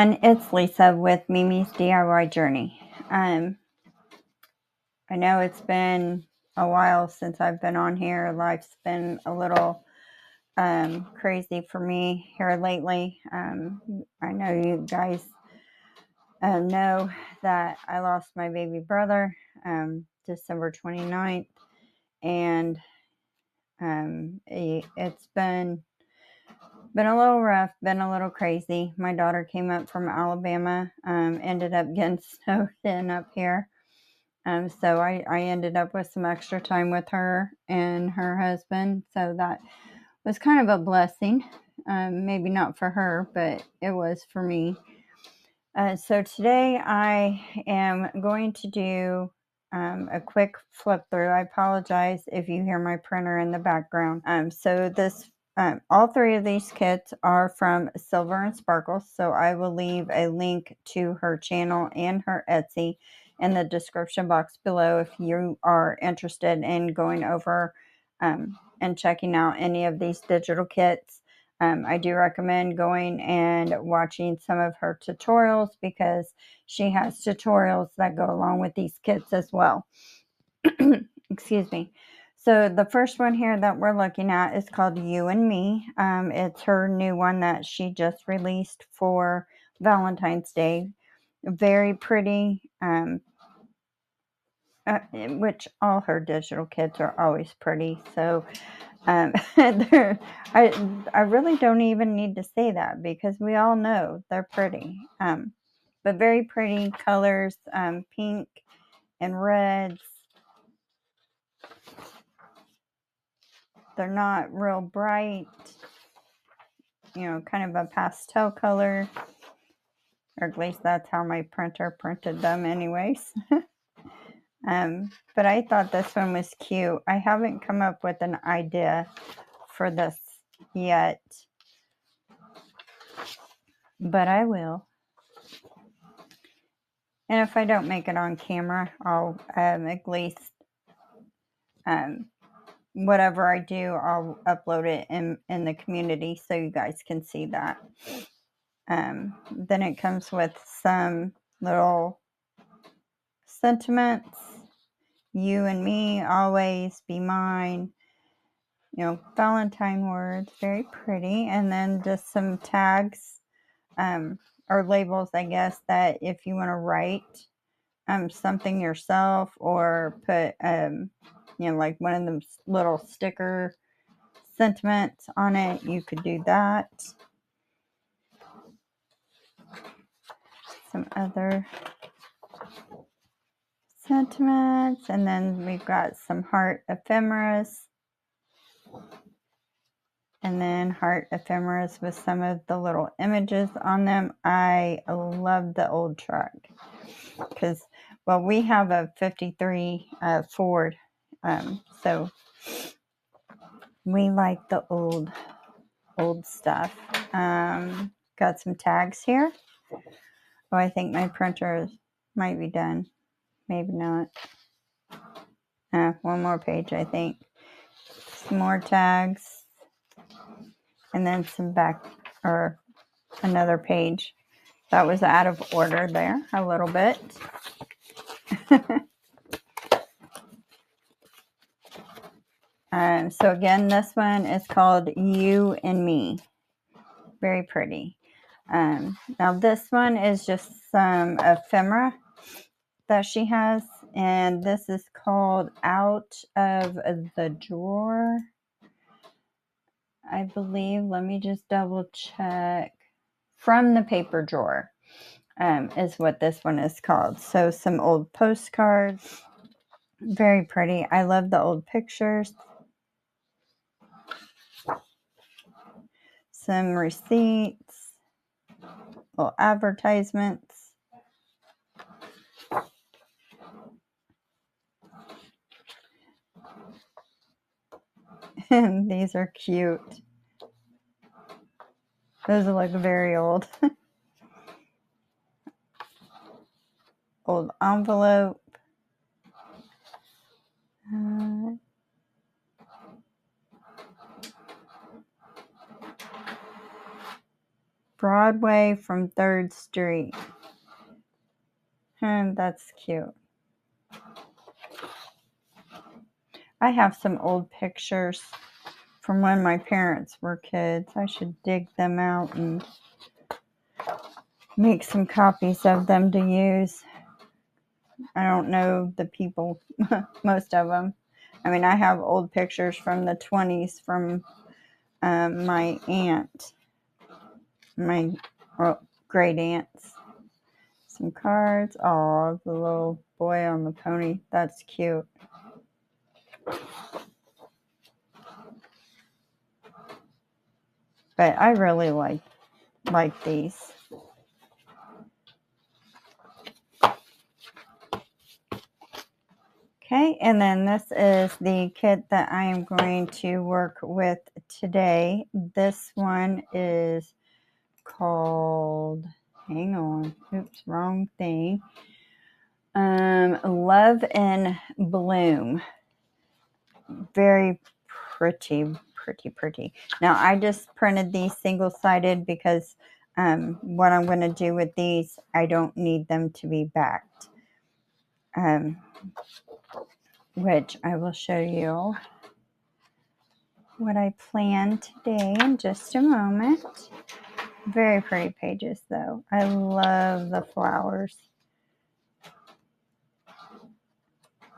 everyone, it's Lisa with Mimi's DIY Journey. I know it's been a while since I've been on here. Life's been a little crazy for me here lately. I know you guys know that I lost my baby brother December 29th, and it's been a little rough, been a little crazy. My daughter came up from Alabama, ended up getting snowed in up here. So I ended up with some extra time with her and her husband. So that was kind of a blessing. Maybe not for her, but it was for me. So today I am going to do a quick flip through. I apologize if you hear my printer in the background. All three of these kits are from Silver and Sparkles, so I will leave a link to her channel and her Etsy in the description box below if you are interested in going over and checking out any of these digital kits. I do recommend going and watching some of her tutorials because she has tutorials that go along with these kits as well. Excuse me. So the first one here that we're looking at is called You and Me. It's her new one that she just released for Valentine's Day. Very pretty, which all her digital kits are always pretty. So I really don't even need to say that because we all know they're pretty. But very pretty colors, pink and reds. They're not real bright, kind of a pastel color, or at least that's how my printer printed them anyways. But I thought this one was cute. I haven't come up with an idea for this yet, but I will. And if I don't make it on camera, I'll at least whatever I do, I'll upload it in the community so you guys can see that. Then it comes with some little sentiments. You and me, always be mine. Valentine words, very pretty. And then just some tags or labels, I guess, that if you want to write something yourself or put like one of them little sticker sentiments on it, you could do that. Some other sentiments, and then we've got some heart ephemeras, and then heart ephemeras with some of the little images on them. I love the old truck because, well, we have a 53 Ford, so we like the old stuff. Got some tags here. Oh, I think my printer might be done. Maybe not. One more page, I think. Some more tags. And then some back, or another page. That was out of order there a little bit. So again, this one is called You and Me. Very pretty. Now this one is just some ephemera that she has, and this is called Out of the Drawer, I believe. Let me just double check. From the Paper Drawer is what this one is called. So some old postcards, very pretty. I love the old pictures. Some receipts, little advertisements. And these are cute. Those look very old. Old envelope. Broadway from 3rd Street. That's cute. I have some old pictures from when my parents were kids. I should dig them out and make some copies of them to use. I don't know the people, most of them. I mean, I have old pictures from the 20s from my aunt, my great aunts. Some cards. Oh, the little boy on the pony. That's cute. But I really like these. Okay, and then this is the kit that I am going to work with today. This one is called, hang on, oops, wrong thing. Love and Bloom. Very pretty. Now I just printed these single-sided because what I'm going to do with these, I don't need them to be backed. Which I will show you what I plan today in just a moment. Very pretty pages though. I love the flowers.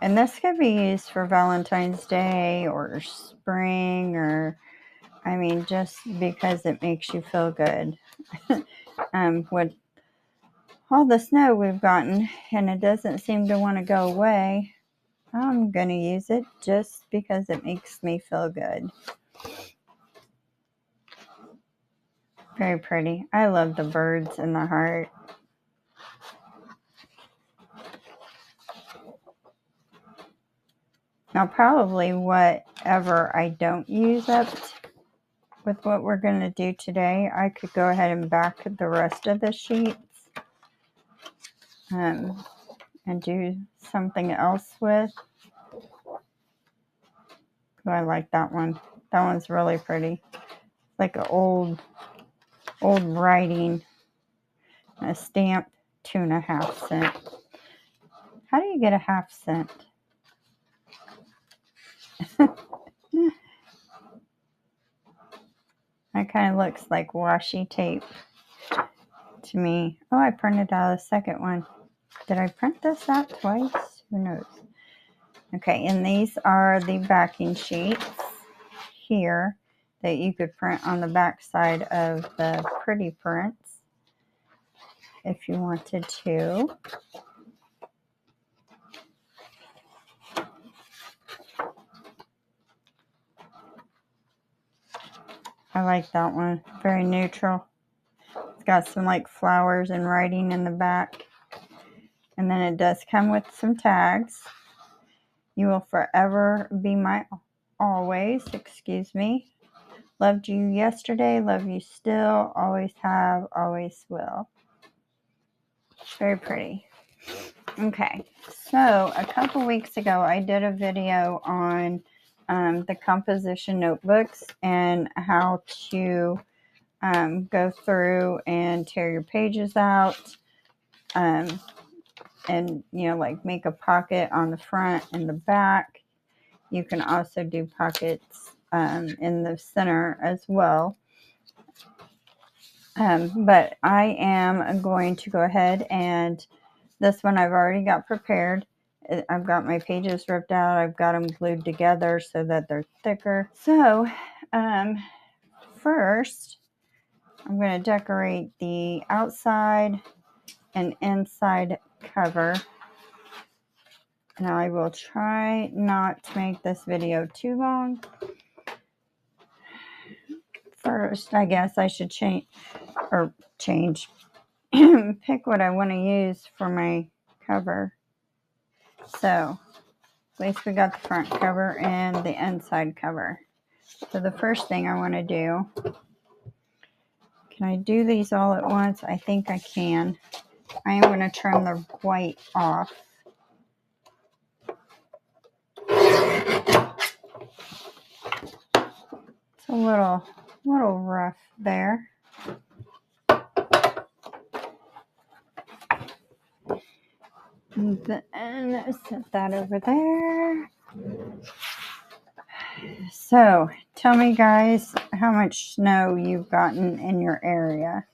And this could be used for Valentine's Day or spring, or I mean, just because it makes you feel good. With all the snow we've gotten and it doesn't seem to want to go away, I'm going to use it just because it makes me feel good. Very pretty. I love the birds and the heart. Now probably whatever I don't use up with what we're going to do today, I could go ahead and back the rest of the sheets and do something else with. Oh, I like that one. That one's really pretty. Like an old writing. A stamp, 2.5 cents. How do you get a 1/2 cent? That kind of looks like washi tape to me. Oh, I printed out a second one. Did I print this out twice? Who knows? Okay, and these are the backing sheets here that you could print on the back side of the pretty prints if you wanted to. I like that one. Very neutral. It's got some like flowers and writing in the back. And then it does come with some tags. You will forever be my always, excuse me. Loved you yesterday, love you still, always have, always will. Very pretty. Okay, so a couple weeks ago I did a video on the composition notebooks and how to go through and tear your pages out and, you know, like make a pocket on the front and the back. You can also do pockets in the center as well. But I am going to go ahead and this one I've already got prepared. I've got my pages ripped out. I've got them glued together so that they're thicker. So first I'm going to decorate the outside and inside cover. Now I will try not to make this video too long. First, I guess I should change, pick what I want to use for my cover. So, at least we got the front cover and the inside cover. So the first thing I want to do, can I do these all at once? I think I can. I am going to turn the white off. It's a little rough there. Then set that over there. So, tell me, guys, how much snow you've gotten in your area,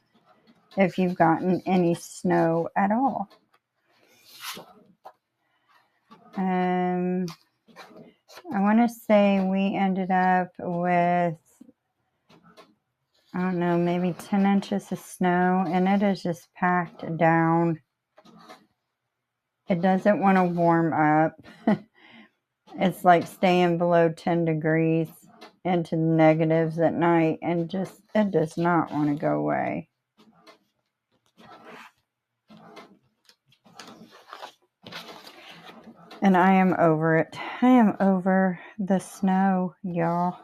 if you've gotten any snow at all. I want to say we ended up with, I don't know, maybe 10 inches of snow, and it is just packed down. It doesn't want to warm up. It's like staying below 10 degrees into the negatives at night, and just, it does not want to go away. And I am over it. I am over the snow, y'all.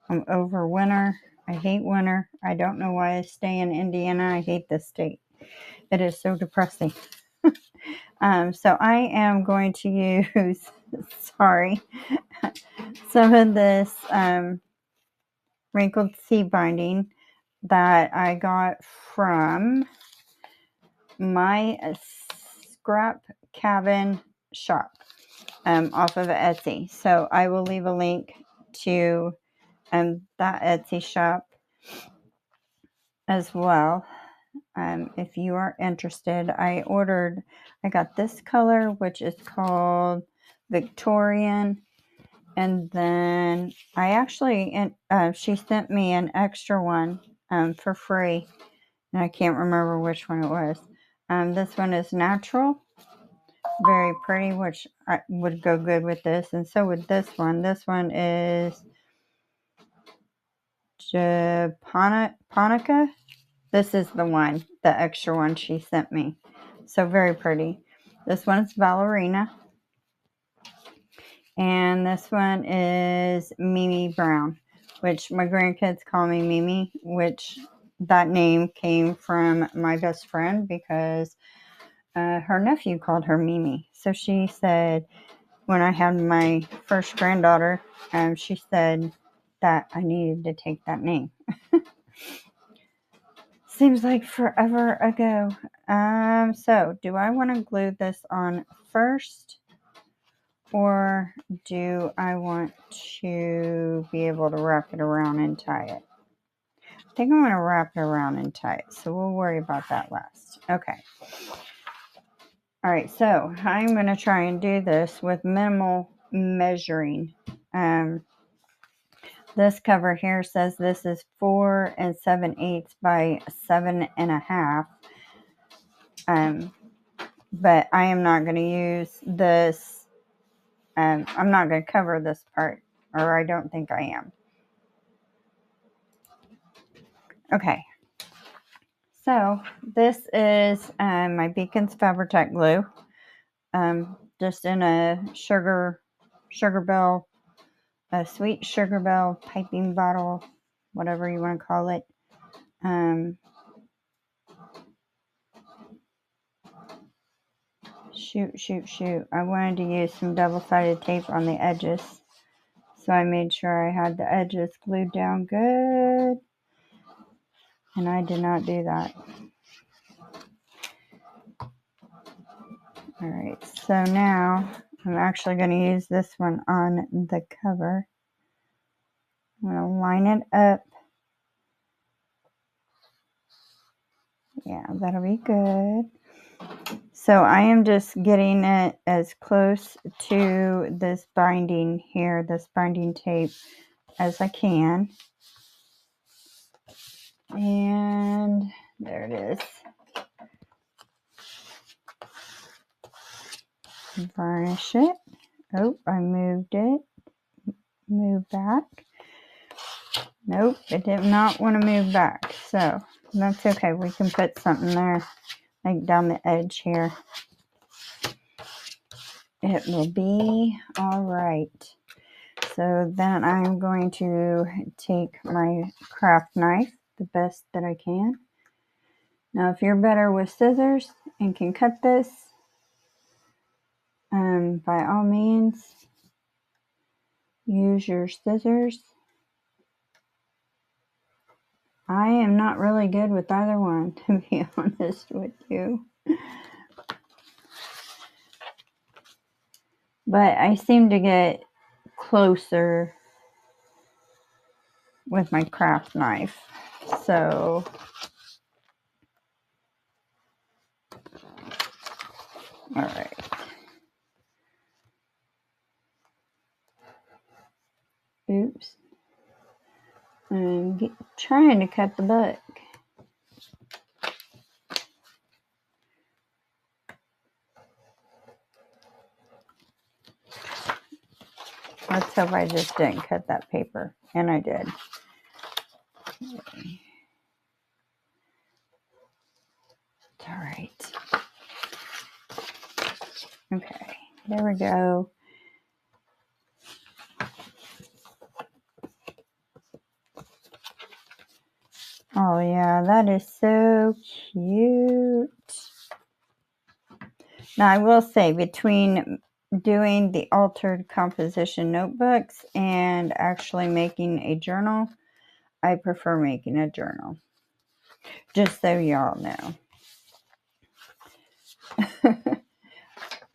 I'm over winter. I hate winter. I don't know why I stay in Indiana. I hate this state. It is so depressing. So I am going to use, sorry, some of this wrinkled seed binding that I got from my scrap cabin shop off of Etsy. So I will leave a link to that Etsy shop as well. If you are interested, I got this color, which is called Victorian. And then I actually, she sent me an extra one for free. And I can't remember which one it was. This one is natural. Very pretty, which would go good with this. And so would this one. This one is Japonica. This is the one, the extra one she sent me. So very pretty. This one's Ballerina. And this one is Mimi Brown, which my grandkids call me Mimi, which that name came from my best friend because her nephew called her Mimi. So she said, when I had my first granddaughter, she said that I needed to take that name. Seems like forever ago. So do I want to glue this on first, or do I want to be able to wrap it around and tie it? I think I'm going to wrap it around and tie it, so we'll worry about that last. Okay. All right, so I'm going to try and do this with minimal measuring. This cover here says this is 4 7/8 by 7.5. But I am not going to use this. I'm not going to cover this part, or I don't think I am. Okay. So this is my Beacons Fabri-Tac glue. Just in a sugar bell, a sweet sugar bell piping bottle, whatever you want to call it. Shoot. I wanted to use some double-sided tape on the edges. So I made sure I had the edges glued down good. And I did not do that. Alright, so now I'm actually going to use this one on the cover. I'm going to line it up. Yeah, that'll be good. So I am just getting it as close to this binding here, this binding tape, as I can. And there it is. Varnish it. Oh, I moved it. Move back. Nope, it did not want to move back. So that's okay. We can put something there, like down the edge here. It will be all right. So then I'm going to take my craft knife, the best that I can. Now, if you're better with scissors and can cut this, by all means, use your scissors. I am not really good with either one, to be honest with you. But I seem to get closer with my craft knife. So all right. Oops. I'm trying to cut the book. Let's hope I just didn't cut that paper. And I did. Okay. It's all right. Okay. There we go. Oh yeah, that is so cute. Now I will say, between doing the altered composition notebooks and actually making a journal, I prefer making a journal. Just so y'all know.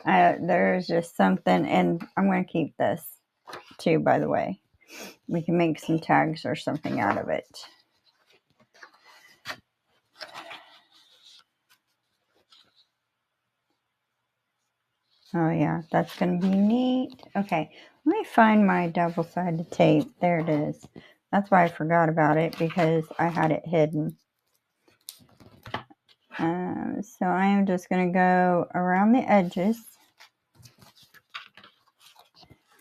There's just something, and I'm going to keep this too, by the way. We can make some tags or something out of it. Oh yeah, that's going to be neat. Okay, let me find my double-sided tape. There it is. That's why I forgot about it, because I had it hidden. So I am just going to go around the edges.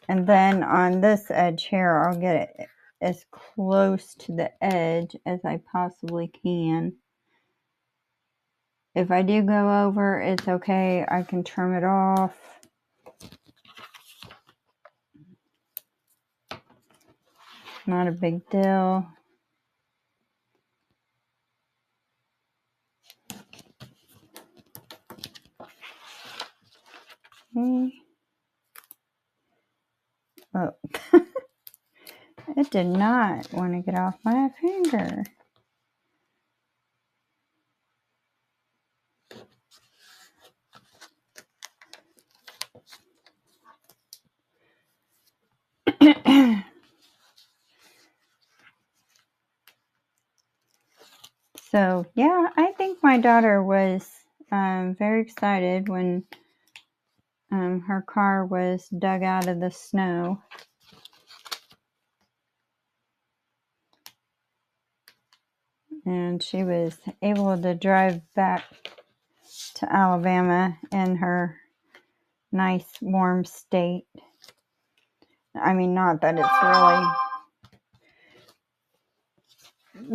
And then on this edge here, I'll get it as close to the edge as I possibly can. If I do go over, it's okay. I can trim it off. Not a big deal. Okay. Oh, it did not want to get off my finger. So, yeah, I think my daughter was very excited when her car was dug out of the snow. And she was able to drive back to Alabama in her nice warm state. I mean, not that it's really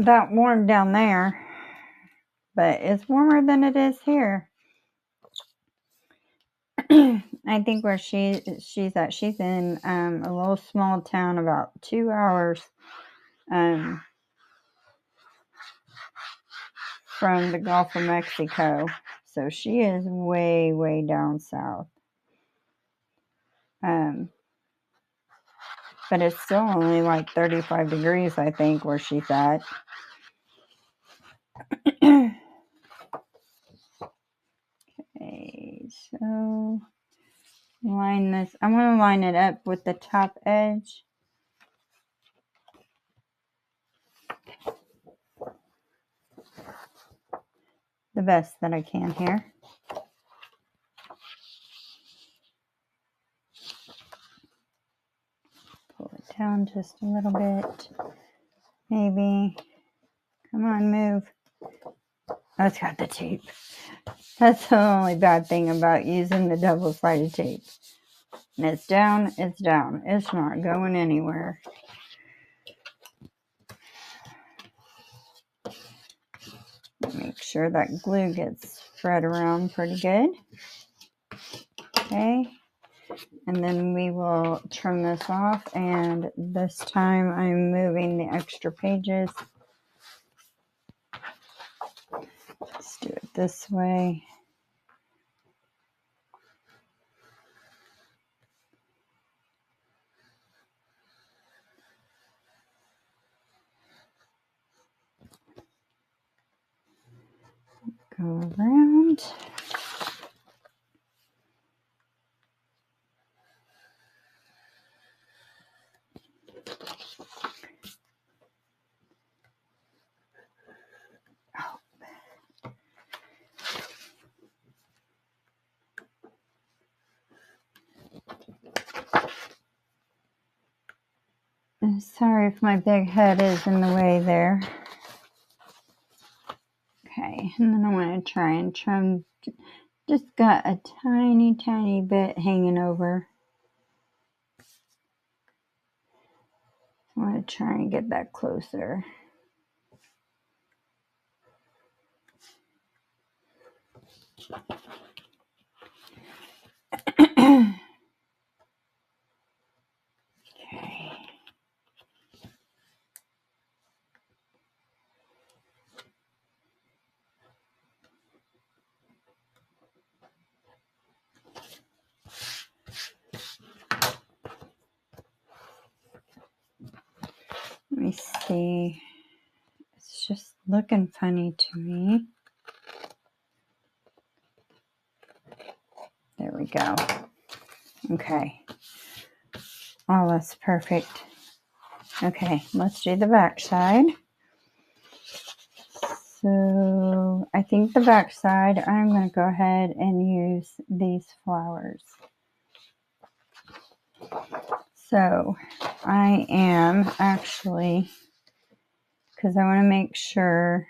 that warm down there, but it's warmer than it is here. I think where she's at, she's in a little small town about 2 hours from the Gulf of Mexico. So she is way, way down south. But it's still only like 35 degrees, I think, where she's at. Okay, so line this. I'm going to line it up with the top edge. The best that I can here. Pull it down just a little bit. Maybe. Come on, move. Oh, it's got the tape. That's the only bad thing about using the double-sided tape. And it's down, it's down. It's not going anywhere. Make sure that glue gets spread around pretty good. Okay. And then we will trim this off, and this time I'm moving the extra pages. Let's do it this way. Go around. Sorry if my big head is in the way there. Okay, and then I want to try and trim. Just got a tiny, tiny bit hanging over. I want to try and get that closer. Okay. Let me see. It's just looking funny to me. There we go. Okay. Oh, that's perfect. Okay, let's do the back side. So I think the back side, I'm going to go ahead and use these flowers. So I am actually, because I want to make sure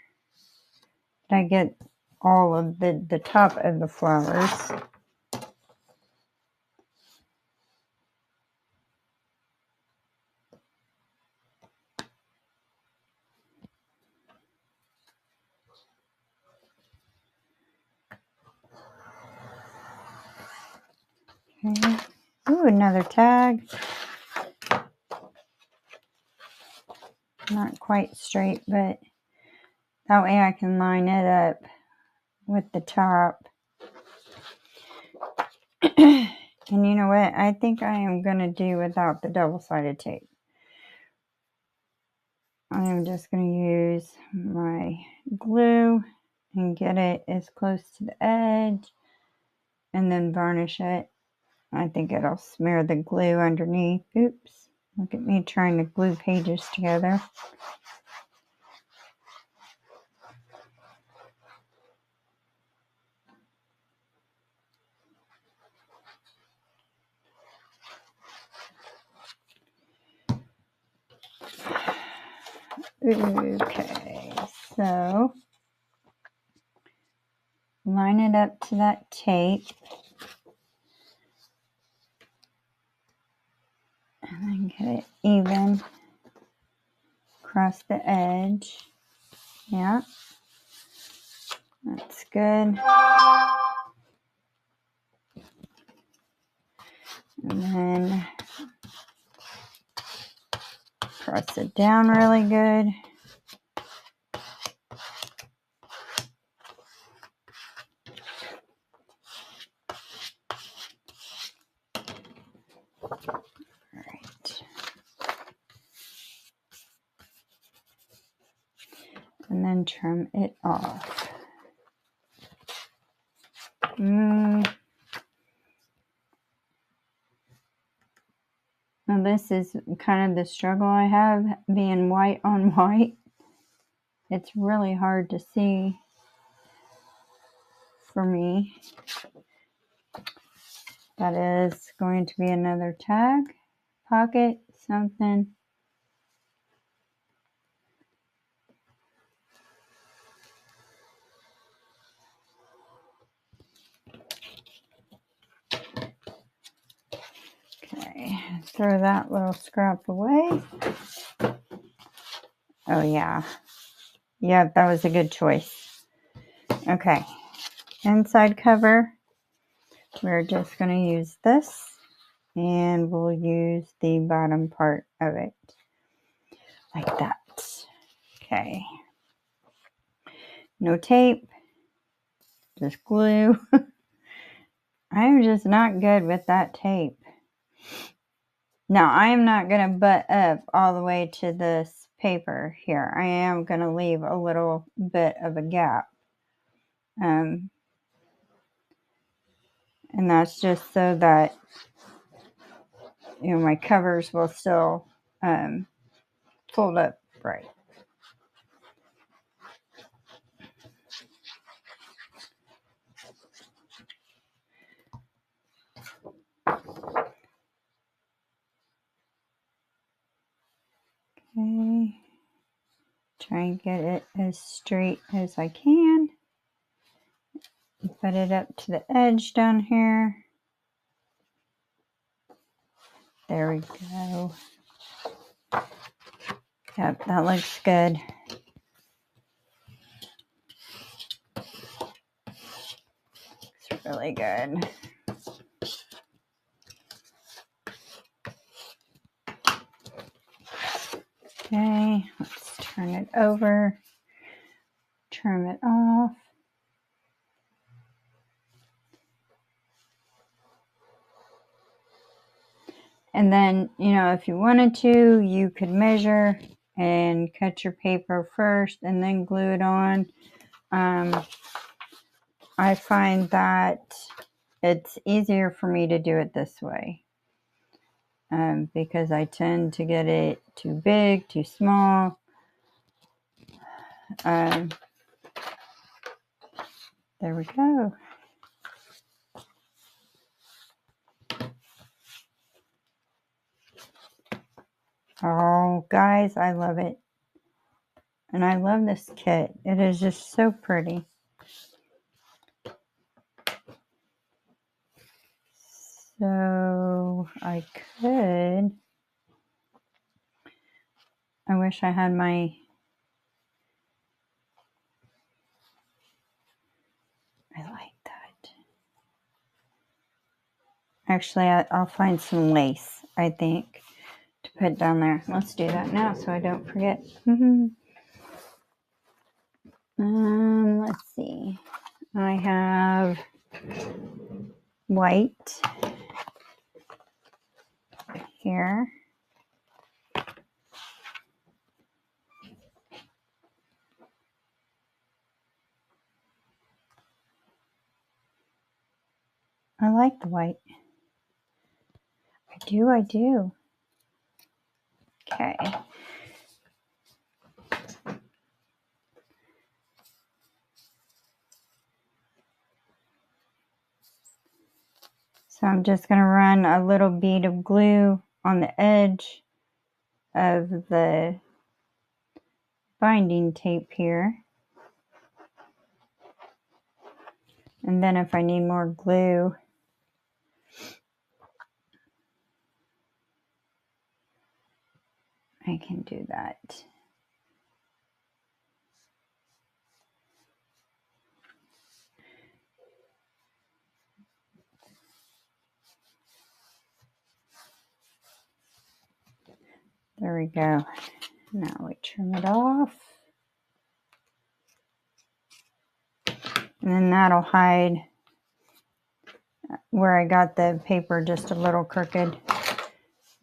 that I get all of the top of the flowers. Okay. Ooh, another tag. Not quite straight, but that way I can line it up with the top. And you know what? I think I am going to do without the double-sided tape. I am just going to use my glue and get it as close to the edge and then varnish it. I think it'll smear the glue underneath. Oops. Look at me trying to glue pages together. Okay, so line it up to that tape. And then get it even across the edge. Yeah, that's good. And then press it down really good. Alright. And then trim it off. Now this is kind of the struggle I have being white on white. It's really hard to see for me. That is going to be another tag, pocket, something. Okay, throw that little scrap away. Oh yeah. Yeah, that was a good choice. Okay, inside cover. We're just going to use this. And we'll use the bottom part of it. Like that. Okay. No tape. Just glue. I'm just not good with that tape. Now, I am not going to butt up all the way to this paper here. I am going to leave a little bit of a gap. And that's just so that, you know, my covers will still fold up right. Try and get it as straight as I can. Put it up to the edge down here. There we go. Yep, that looks good. It's really good. Okay, let's turn it over. Trim it off. And then, you know, if you wanted to, you could measure and cut your paper first and then glue it on. I find that it's easier for me to do it this way because I tend to get it too big, too small. There we go. Oh, guys, I love it. And I love this kit. It is just so pretty. So I wish I had my, I like that. Actually, I'll find some lace, I think, to put down there. Let's do that now so I don't forget. Let's see. I have white here. I like the white. I do. Okay. So I'm just going to run a little bead of glue on the edge of the binding tape here. And then if I need more glue, I can do that. There we go. Now we trim it off. And then that'll hide where I got the paper just a little crooked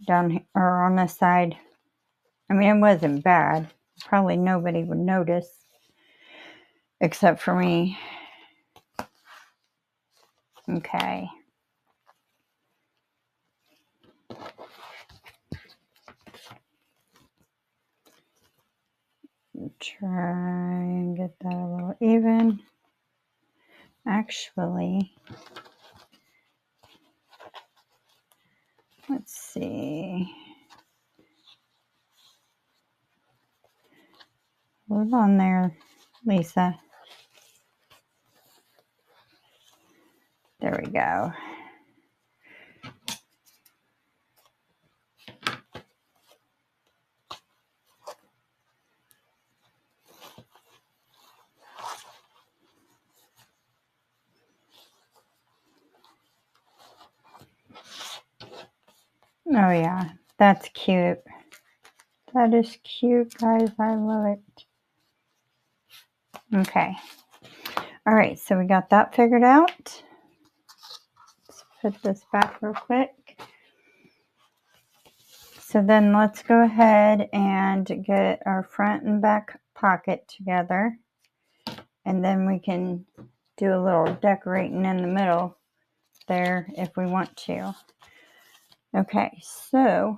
down here, or on this side. I mean, it wasn't bad. Probably nobody would notice except for me. Okay. Try and get that a little even. Actually, let's see. Hold on there, Lisa. There we go. Oh yeah, that's cute. That is cute, guys. I love it. Okay. All right, so we got that figured out. Let's put this back real quick. So then let's go ahead and get our front and back pocket together. And then we can do a little decorating in the middle there if we want to. Okay, so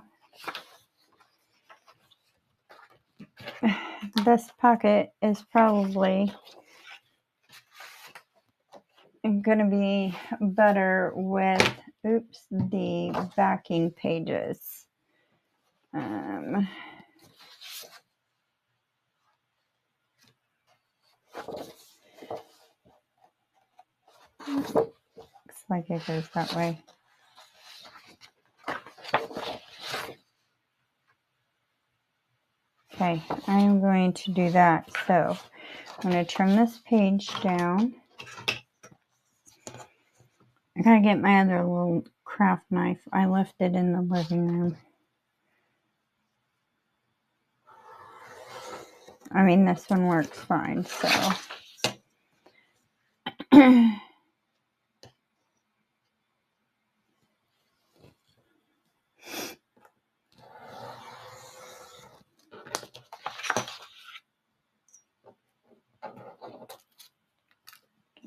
this pocket is probably going to be better with, the backing pages. Looks like it goes that way. Okay, I am going to do that. So I'm going to trim this page down. I gotta get my other little craft knife. I left it in the living room. I mean, this one works fine, so. Get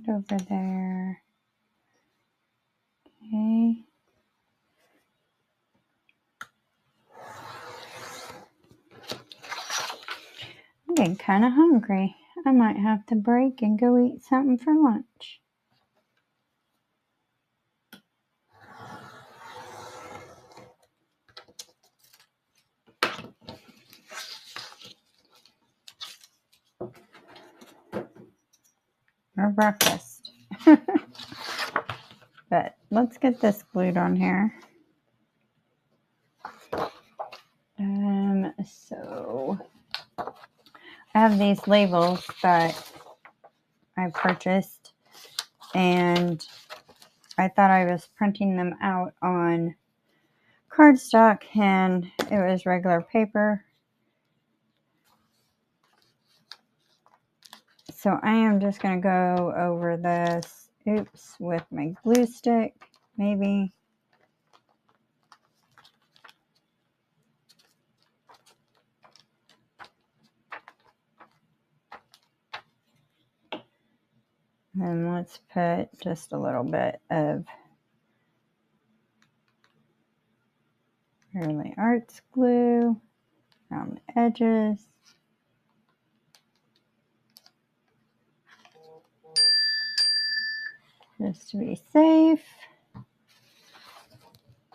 over there. Okay. I'm getting kind of hungry. I might have to break and go eat something for lunch. Or breakfast. But let's get this glued on here. So I have these labels that I purchased, and I thought I was printing them out on cardstock, and it was regular paper. So I am just going to go over this, with my glue stick, maybe. And let's put just a little bit of Early Arts glue around the edges. Just to be safe.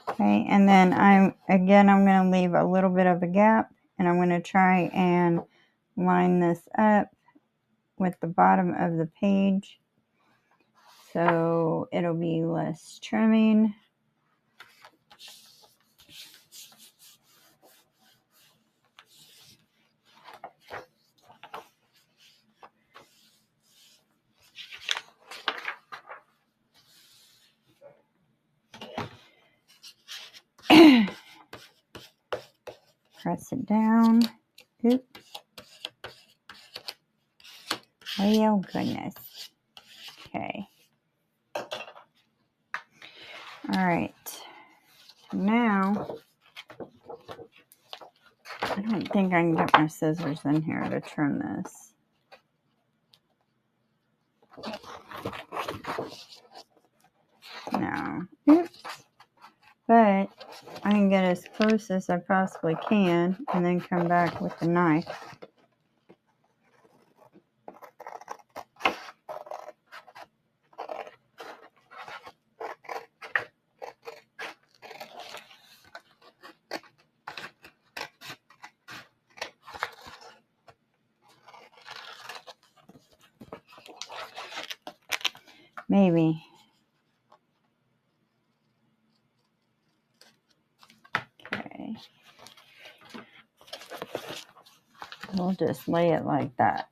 Okay, and then I'm going to leave a little bit of a gap, and I'm going to try and line this up with the bottom of the page, so it'll be less trimming. Press it down. Oops. Oh, goodness. Okay. All right. Now, I don't think I can get my scissors in here to trim this. No. Oops. But I can get as close as I possibly can and then come back with the knife. Maybe. Okay. We'll just lay it like that.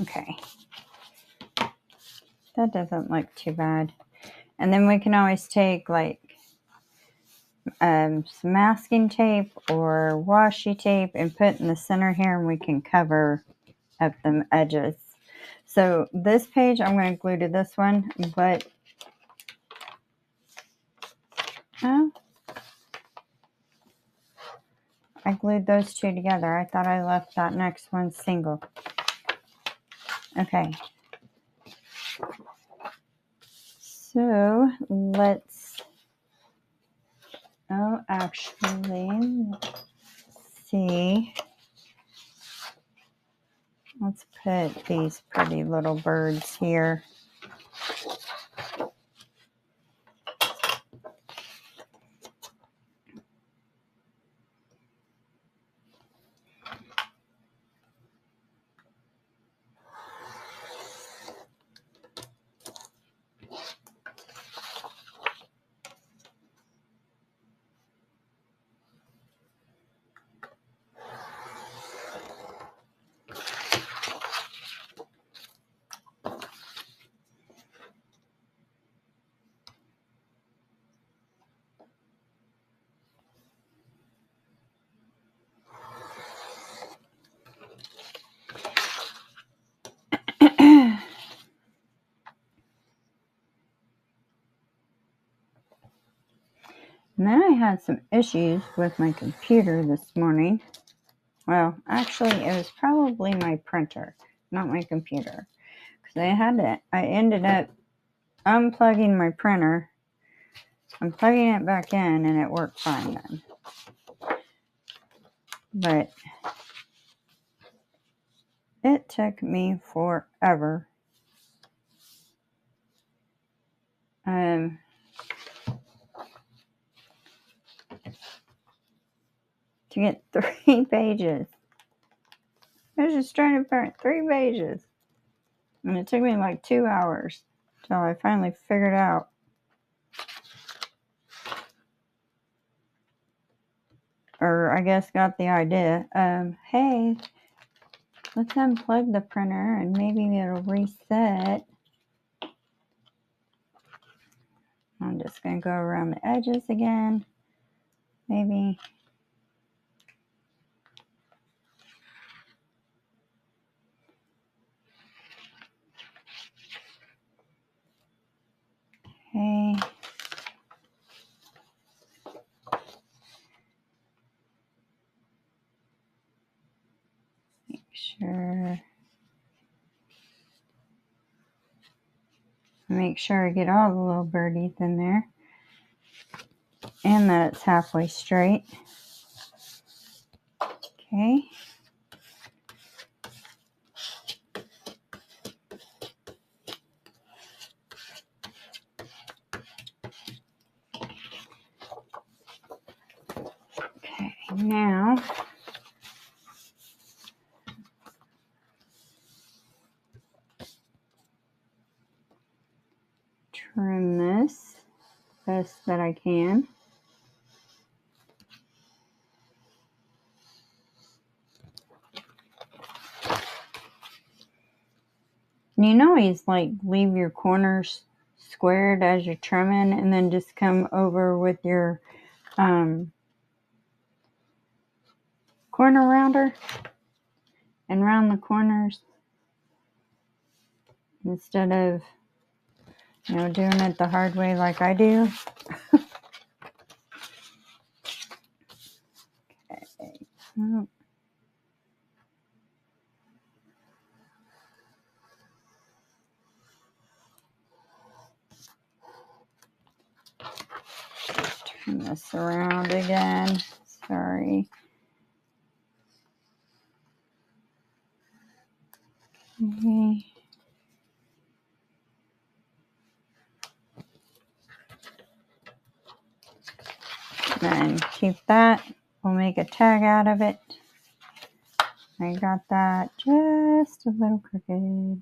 Okay. That doesn't look too bad. And then we can always take like some masking tape or washi tape and put in the center here, and we can cover up the edges. So this page I'm going to glue to this one, but oh, I glued those two together. I thought I left that next one single. Okay. So let's, actually, let's see. Let's put these pretty little birds here. And then I had some issues with my computer this morning. Well, actually, it was probably my printer, not my computer. Because I ended up unplugging my printer, I'm plugging it back in, and it worked fine then. But it took me forever to get 3 pages. I was just trying to print 3 pages. And it took me like 2 hours till I finally figured out. Or I guess got the idea. Hey, let's unplug the printer and maybe it'll reset. I'm just going to go around the edges again. Maybe. Okay. Make sure I get all the little birdies in there. And that it's halfway straight. Okay. Okay, now trim this best that I can. And you can always like leave your corners squared as you're trimming and then just come over with your corner rounder and round the corners instead of, you know, doing it the hard way like I do. Okay. Oh. Turn this around again. Sorry. Okay. Then keep that. We'll make a tag out of it. I got that just a little crooked.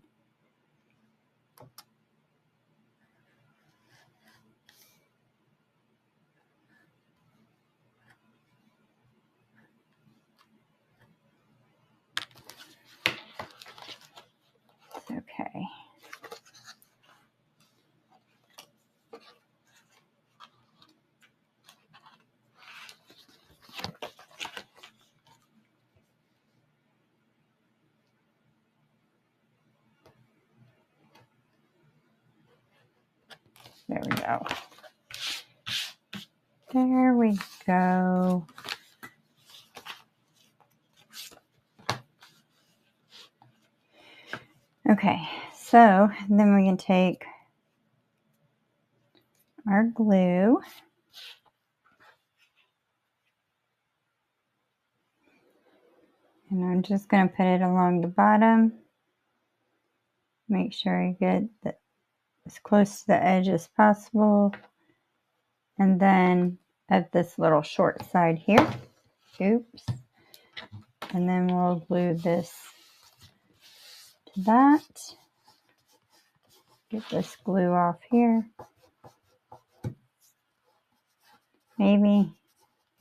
Okay. There we go. There we go. Okay, so then we can take our glue and I'm just going to put it along the bottom. Make sure I get as close to the edge as possible. And then at this little short side here. Oops. And then we'll glue this to that. Get this glue off here. Maybe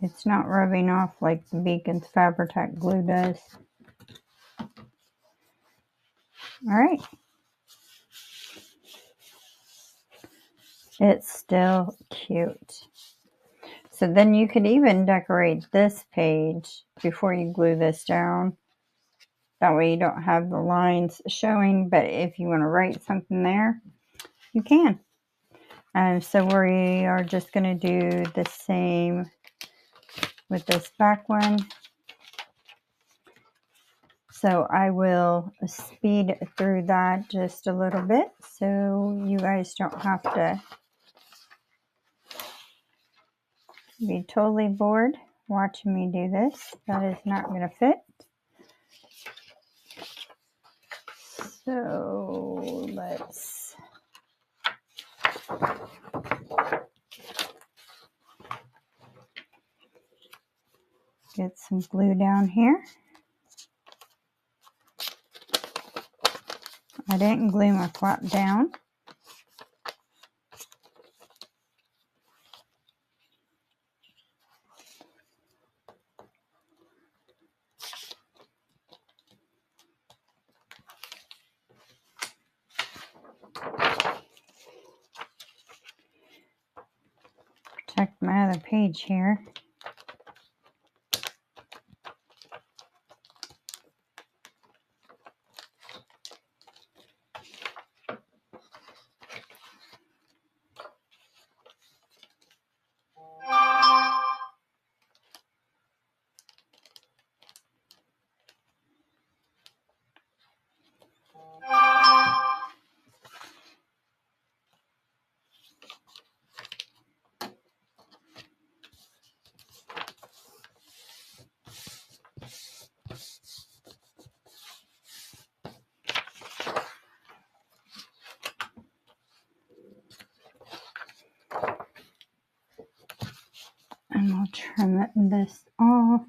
it's not rubbing off like the Beacon's Fabri-Tac glue does. All right. It's still cute. So then you could even decorate this page before you glue this down. That way you don't have the lines showing, but if you want to write something there, you can. So we are just going to do the same with this back one. So I will speed through that just a little bit so you guys don't have to be totally bored watching me do this. That is not going to fit. So let's get some glue down here. I didn't glue my flap down. Protect my other page here. And we'll trim this off.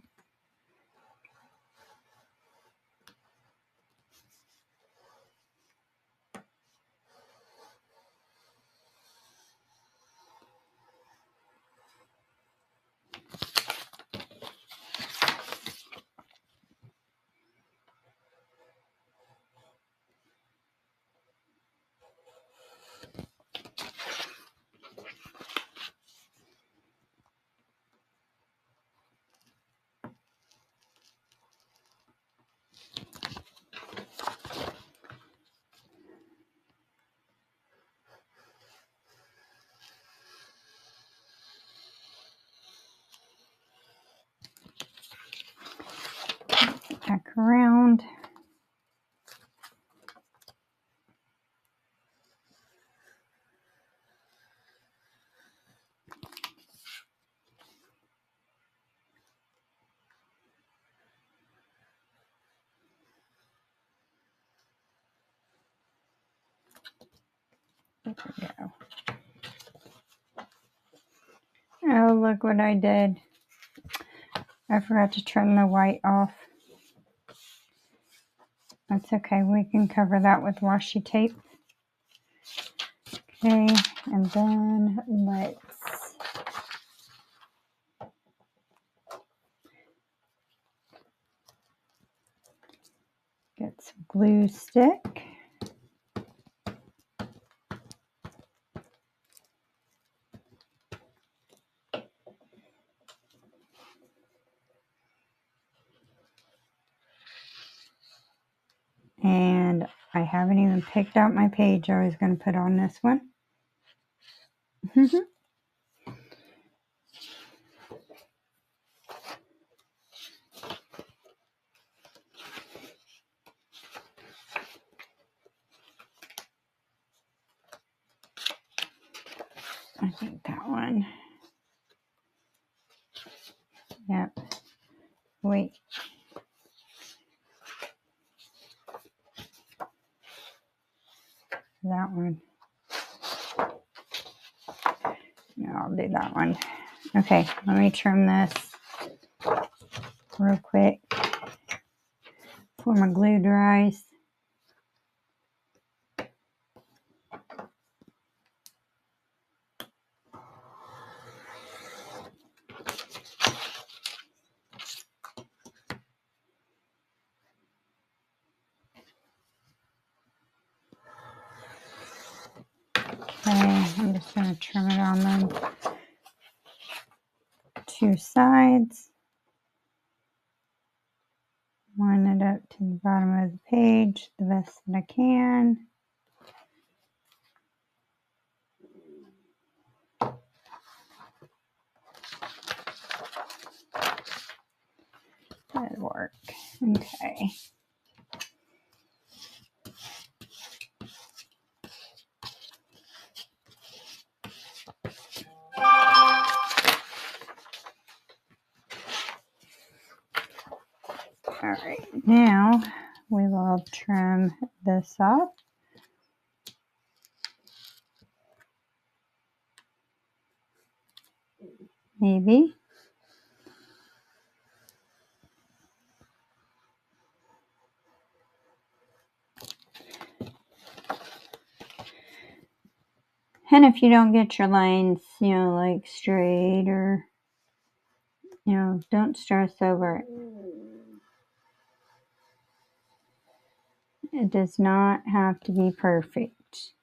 Back around. There we go. Oh, look what I did. I forgot to trim the white off. That's okay. We can cover that with washi tape. Okay, and then let's get some glue stick. And I haven't even picked out my page I was going to put on this one. I think that one. Yep. Wait. That one. No, I'll do that one. Okay, let me trim this real quick before my glue dries. Okay, I'm just going to trim it on them two sides. Line it up to the bottom of the page the best that I can. work. Okay. All right, now we will trim this off. Maybe. And if you don't get your lines, like straight or, don't stress over it. It does not have to be perfect.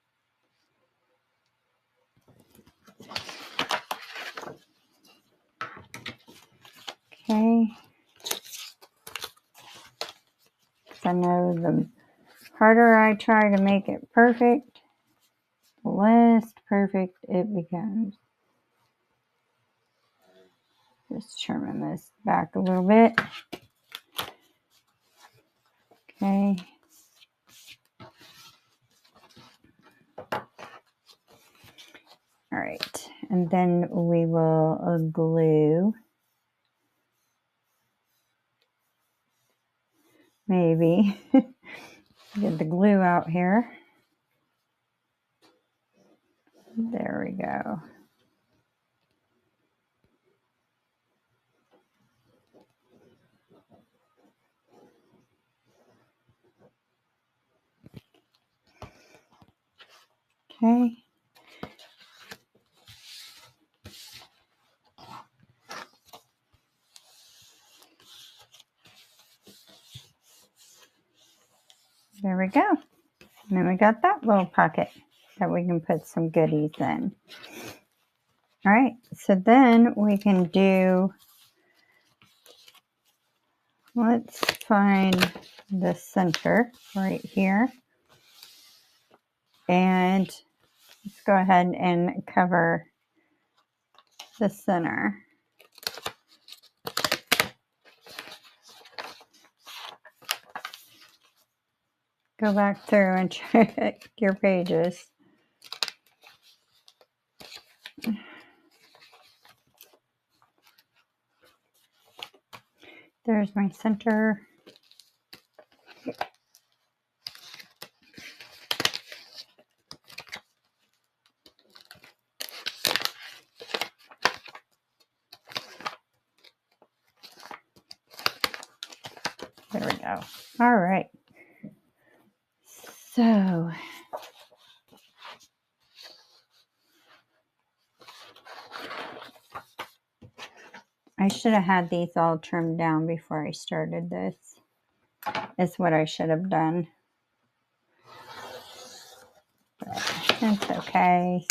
Okay. I know the harder I try to make it perfect, the less perfect it becomes. Just trimming this back a little bit. Okay. All right, and then we will glue. Maybe get the glue out here. There we go. Okay. There we go. And then we got that little pocket that we can put some goodies in. All right, so then we can do, let's find the center right here. And let's go ahead and cover the center. Go back through and check your pages. There's my center. There we go. All right. So I should have had these all trimmed down before I started this. Is what I should have done. But it's okay.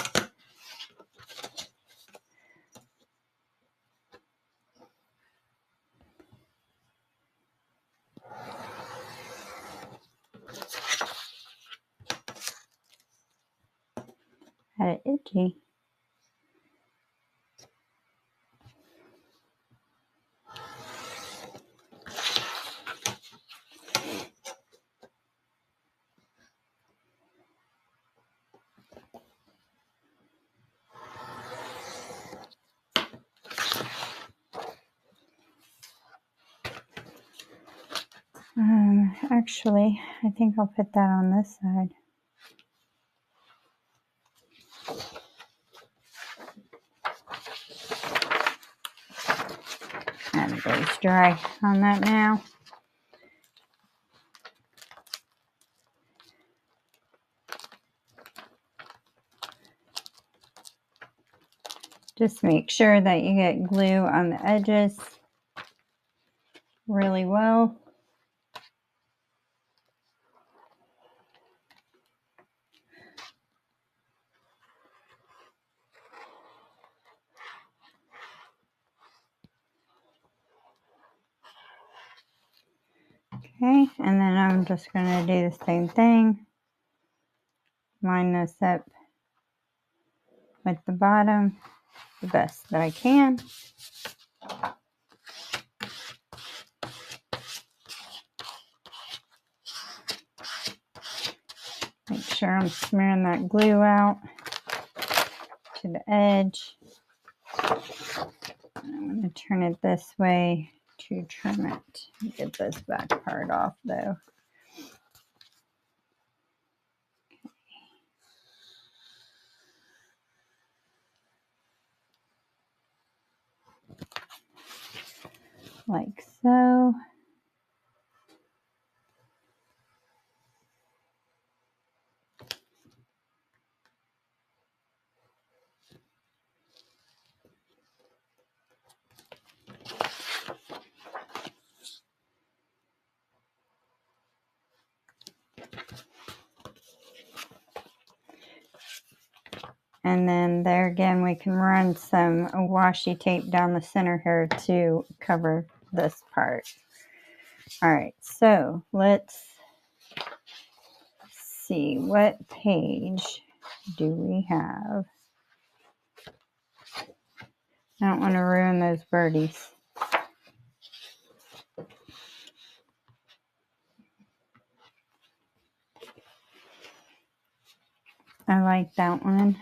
Had it itchy. Actually, I think I'll put that on this side. And it goes dry on that now. Just make sure that you get glue on the edges really well. Okay, and then I'm just going to do the same thing. Line this up with the bottom the best that I can. sure I'm smearing that glue out to the edge. I'm going to turn it this way to trim it. Get this back part off though. Like so. And then there again, we can run some washi tape down the center here to cover this part. All right, so let's see, what page do we have? I don't want to ruin those birdies. I like that one.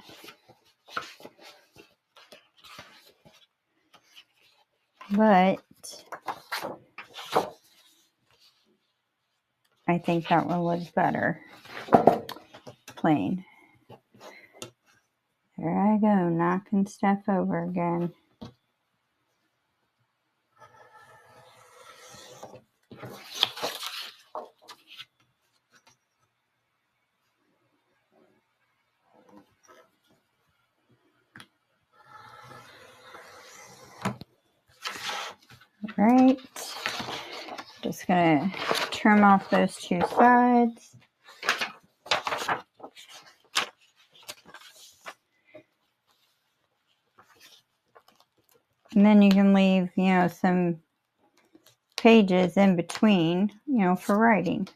But I think that one looks better. Plain. There I go, knocking stuff over again. All right. Just gonna trim off those two sides. And then you can leave, some pages in between, for writing.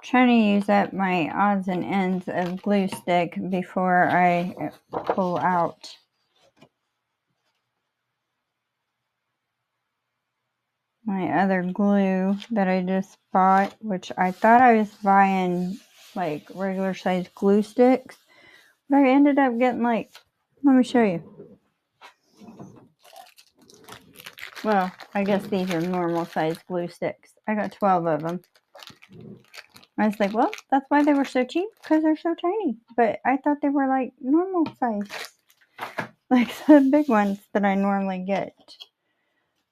Trying to use up my odds and ends of glue stick before I pull out my other glue that I just bought, which I thought I was buying like regular size glue sticks, but I ended up getting let me show you. Well, I guess these are normal size glue sticks. I got 12 of them. I was like, well, that's why they were so cheap, because they're so tiny. But I thought they were like normal size, like the big ones that I normally get.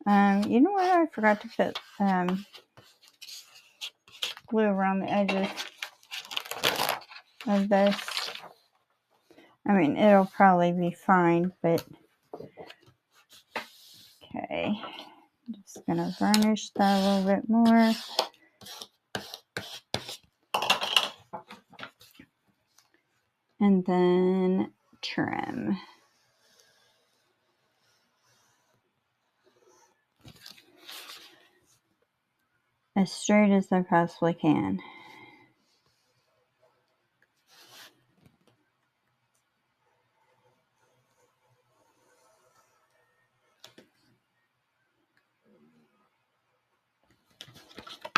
You know what? I forgot to put glue around the edges of this. I mean, it'll probably be fine, but okay. I'm just gonna varnish that a little bit more. And then trim. As straight as I possibly can.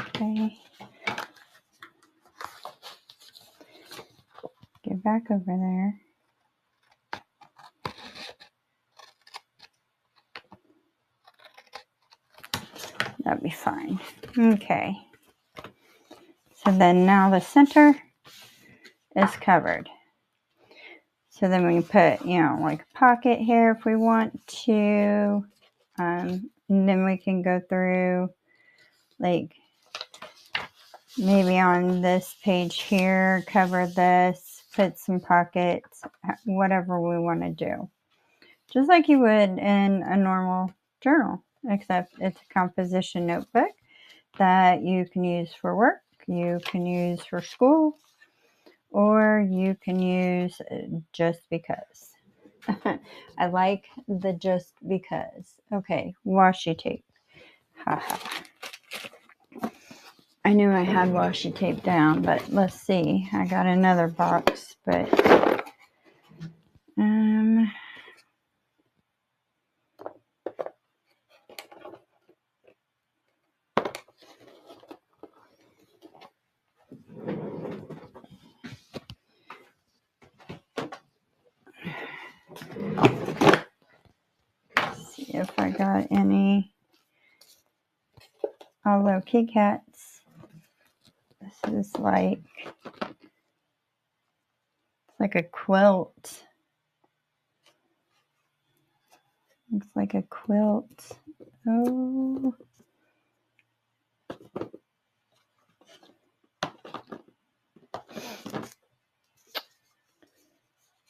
Okay. Get back over there. That'd be fine. Okay. So then now the center is covered. So then we can put, like a pocket here if we want to. And then we can go through, like, maybe on this page here, cover this, put some pockets, whatever we want to do. Just like you would in a normal journal, except it's a composition notebook that you can use for work, you can use for school, or you can use just because. I like the just because. Okay, washi tape. Haha. I knew I had washi tape down, but let's see. I got another box, but if I got any. Although Kit Kats, this is like, it's like a quilt. Looks like a quilt. Oh.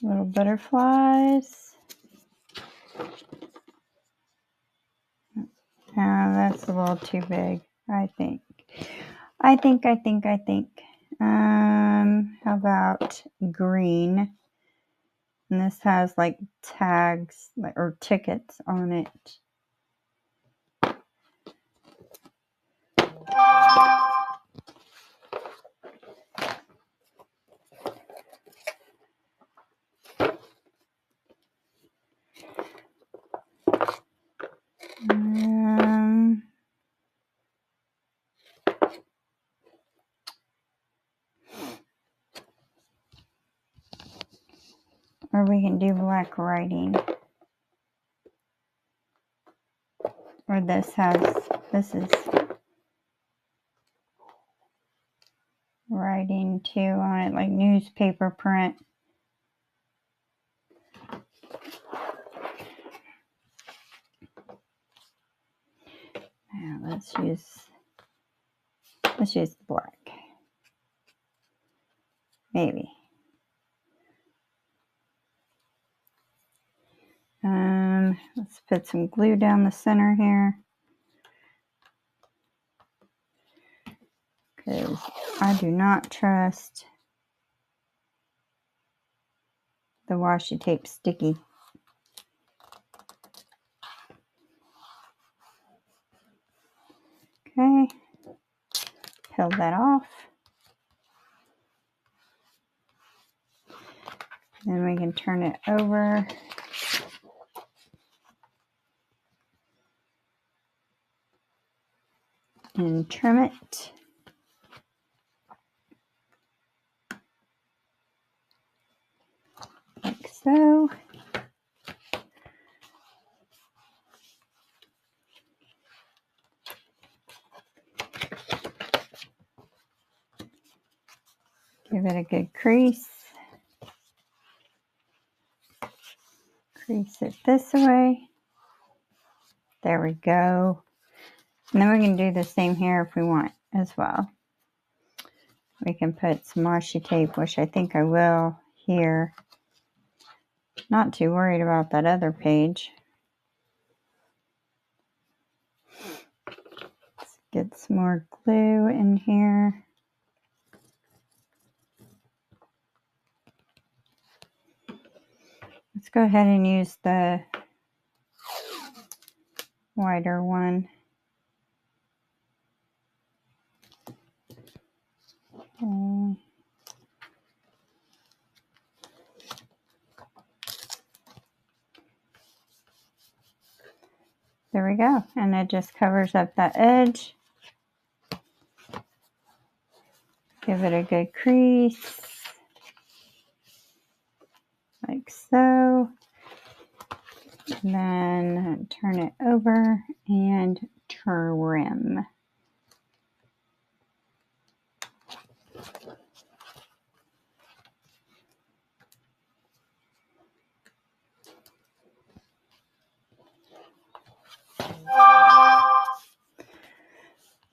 Little butterflies. That's a little too big, I think. I think. How about green? And this has like tags or tickets on it. Or we can do black writing. Or this is writing too on it, like newspaper print. Now let's use black. Maybe. Let's put some glue down the center here. Because I do not trust the washi tape sticky. Okay. Peel that off. Then we can turn it over. And trim it. Like so. Give it a good crease. Crease it this way. There we go. And then we can do the same here if we want as well. We can put some washi tape, which I think I will here. Not too worried about that other page. Let's get some more glue in here. Let's go ahead and use the wider one. Okay. There we go. And it just covers up that edge. Give it a good crease. Like so. And then turn it over and trim.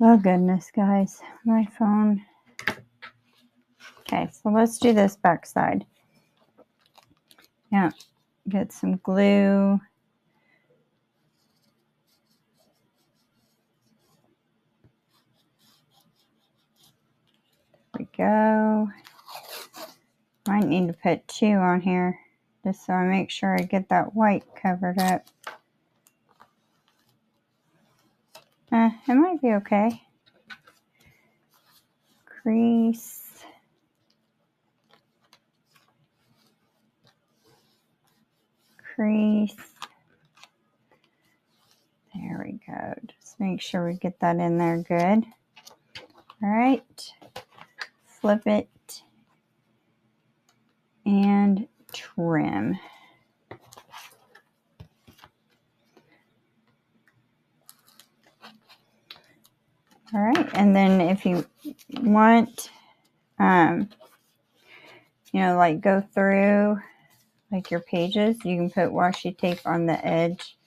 Oh goodness, guys, my phone. Okay, so let's do this back side. Yeah, get some glue. There we go. Might need to put 2 on here just so I make sure I get that white covered up. It might be okay. Crease. Crease. There we go. Just make sure we get that in there good. All right. Flip it and trim. All right, and then if you want, like go through like your pages, you can put washi tape on the edge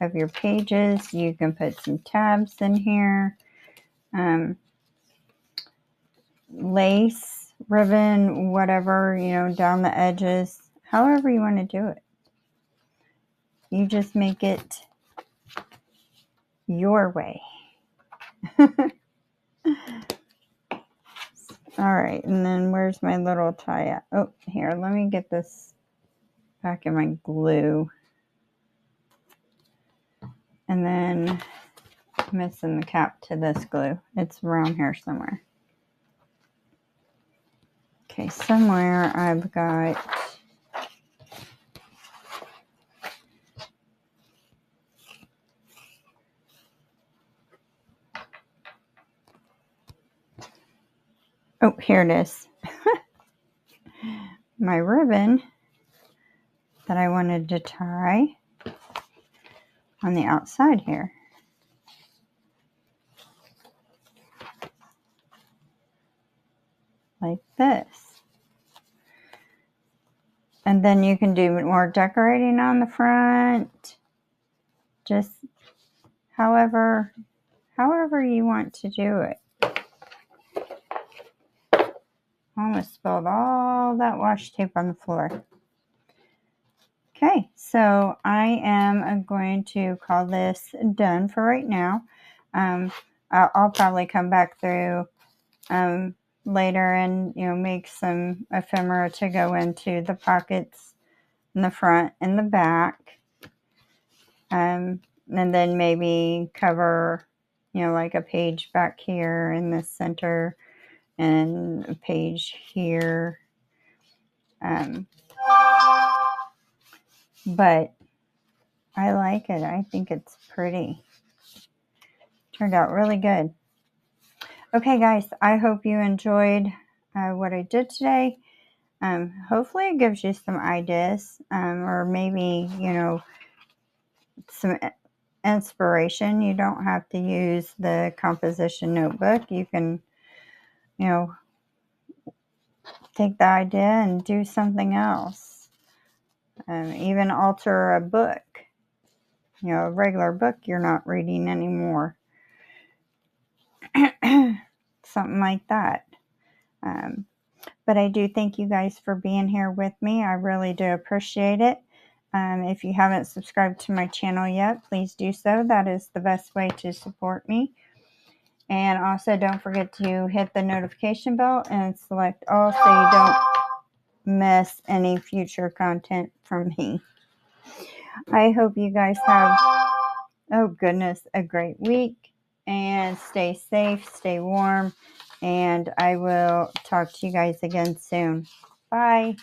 of your pages. You can put some tabs in here, lace, ribbon, whatever, down the edges, however you want to do it. You just make it your way. All right, and then where's my little tie at? Oh, here, let me get this back in my glue. And then I'm missing the cap to this glue. It's around here somewhere. Okay, somewhere I've got oh, here it is. My ribbon that I wanted to tie on the outside here. Like this. And then you can do more decorating on the front. Just however you want to do it. Almost spilled all that washi tape on the floor. Okay, so I am going to call this done for right now. I'll probably come back through later and make some ephemera to go into the pockets in the front and the back, and then maybe cover like a page back here in the center and a page here. But I like it. I think it's pretty. Turned out really good. Okay, guys, I hope you enjoyed what I did today. Hopefully it gives you some ideas, or maybe, some inspiration. You don't have to use the composition notebook. You can, take the idea and do something else. Even alter a book. A regular book you're not reading anymore. Something like that. But I do thank you guys for being here with me. I really do appreciate it. If you haven't subscribed to my channel yet, please do so. That is the best way to support me. And also don't forget to hit the notification bell and select all so you don't miss any future content from me. I hope you guys have, oh goodness, a great week. And stay safe, stay warm. And I will talk to you guys again soon. Bye.